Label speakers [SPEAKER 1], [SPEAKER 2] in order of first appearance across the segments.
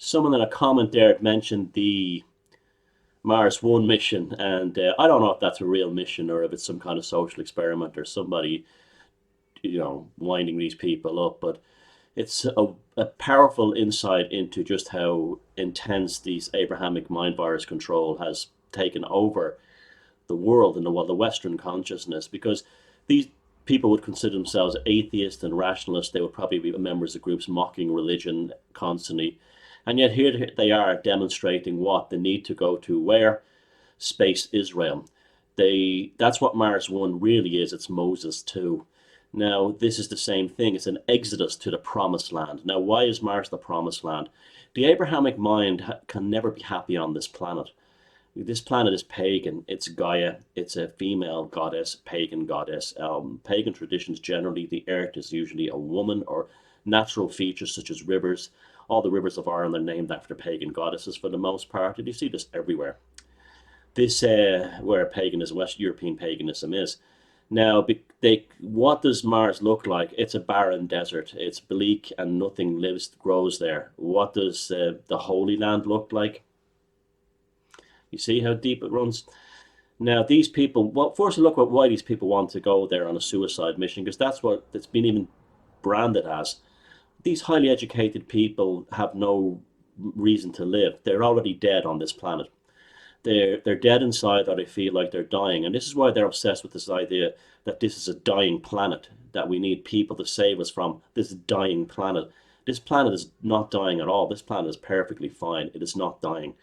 [SPEAKER 1] Someone in a comment there had mentioned the Mars One mission, and I don't know if that's a real mission or if it's some kind of social experiment or somebody, winding these people up. But it's a powerful insight into just how intense these Abrahamic mind virus control has taken over the world and the Western consciousness, because these people would consider themselves atheists and rationalists. They would probably be members of groups mocking religion constantly. And yet here they are demonstrating what? The need to go to where? Space Israel. That's what Mars 1 really is. It's Moses 2. Now, this is the same thing. It's an exodus to the promised land. Now, why is Mars the promised land? The Abrahamic mind can never be happy on this planet. This planet is pagan. It's Gaia. It's a female goddess, pagan goddess. Pagan traditions generally, the earth is usually a woman, or natural features such as rivers. All the rivers of Ireland are named after pagan goddesses for the most part, and you see this everywhere. This where paganism, West European paganism is. Now, what does Mars look like? It's a barren desert. It's bleak and nothing grows there. What does the Holy Land look like? You see how deep it runs? Now, these people, well, first look at why these people want to go there on a suicide mission, because that's what it's been even branded as. These highly educated people have no reason to live. They're already dead on this planet. They're dead inside, or they feel like they're dying. And this is why they're obsessed with this idea that this is a dying planet, that we need people to save us from this dying planet. This planet is not dying at all. This planet is perfectly fine. It is not dying.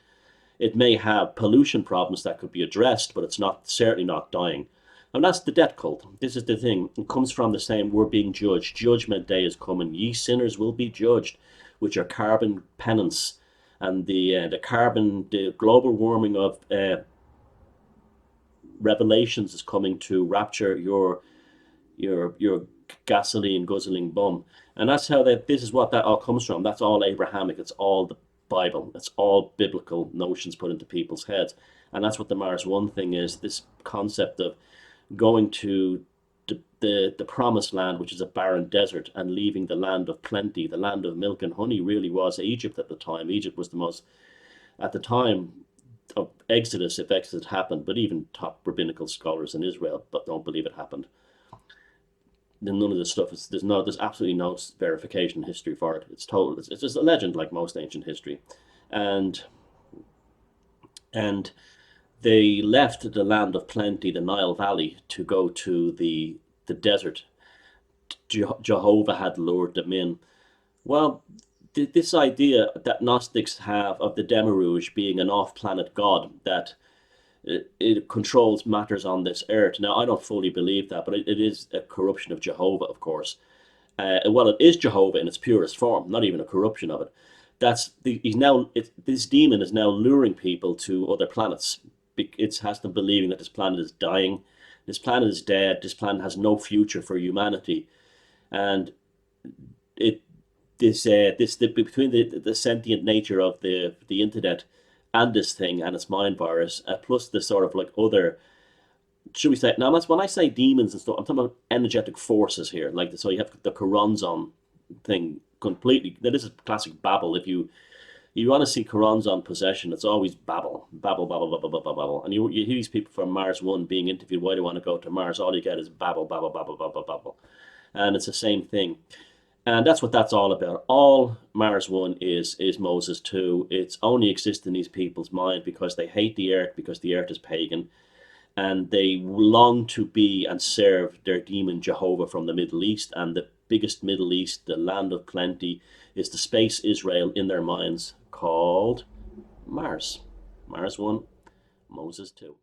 [SPEAKER 1] It may have pollution problems that could be addressed, but it's not certainly not dying. And that's the death cult. This is the thing. It comes from the same, we're being judged. Judgment day is coming. Ye sinners will be judged, with your carbon penance. And the global warming of Revelations is coming to rapture your gasoline guzzling bum. And that's how this is what that all comes from. That's all Abrahamic. It's all the Bible. It's all biblical notions put into people's heads. And that's what the Mars One thing is, this concept of going to the promised land, which is a barren desert, and leaving the land of plenty. The land of milk and honey really was Egypt at the time. Egypt was the most, at the time of Exodus, if Exodus happened, but even top rabbinical scholars in Israel but don't believe it happened. Then none of this stuff is, there's absolutely no verification in history for it. It's total, it's just a legend like most ancient history. And and they left the land of plenty, the Nile Valley, to go to the desert. Jehovah had lured them in. Well, this idea that Gnostics have of the Demiurge being an off-planet god, that it controls matters on this earth. Now, I don't fully believe that, but it is a corruption of Jehovah, of course. Well, it is Jehovah in its purest form, not even a corruption of it. This demon is now luring people to other planets. It has them believing that this planet is dying, this planet is dead, this planet has no future for humanity, and it between the sentient nature of the internet and this thing and its mind virus, plus the sort of like other, should we say, now that's when I say demons and stuff, I'm talking about energetic forces here, like so you have the Choronzon thing completely. Now this is classic Babel. If you want to see Choronzon possession, it's always Babel, Babel, Babel, Babel, Babel, Babel. And you hear these people from Mars One being interviewed, why do you want to go to Mars? All you get is Babel, Babel, Babel, Babel, Babel. And it's the same thing. And that's what that's all about. All Mars One is Moses 2. It's only exists in these people's mind because they hate the earth, because the earth is pagan, and they long to be and serve their demon Jehovah from the Middle East. And the biggest Middle East, the land of plenty, is the space Israel in their minds called Mars. Mars 1, Moses 2.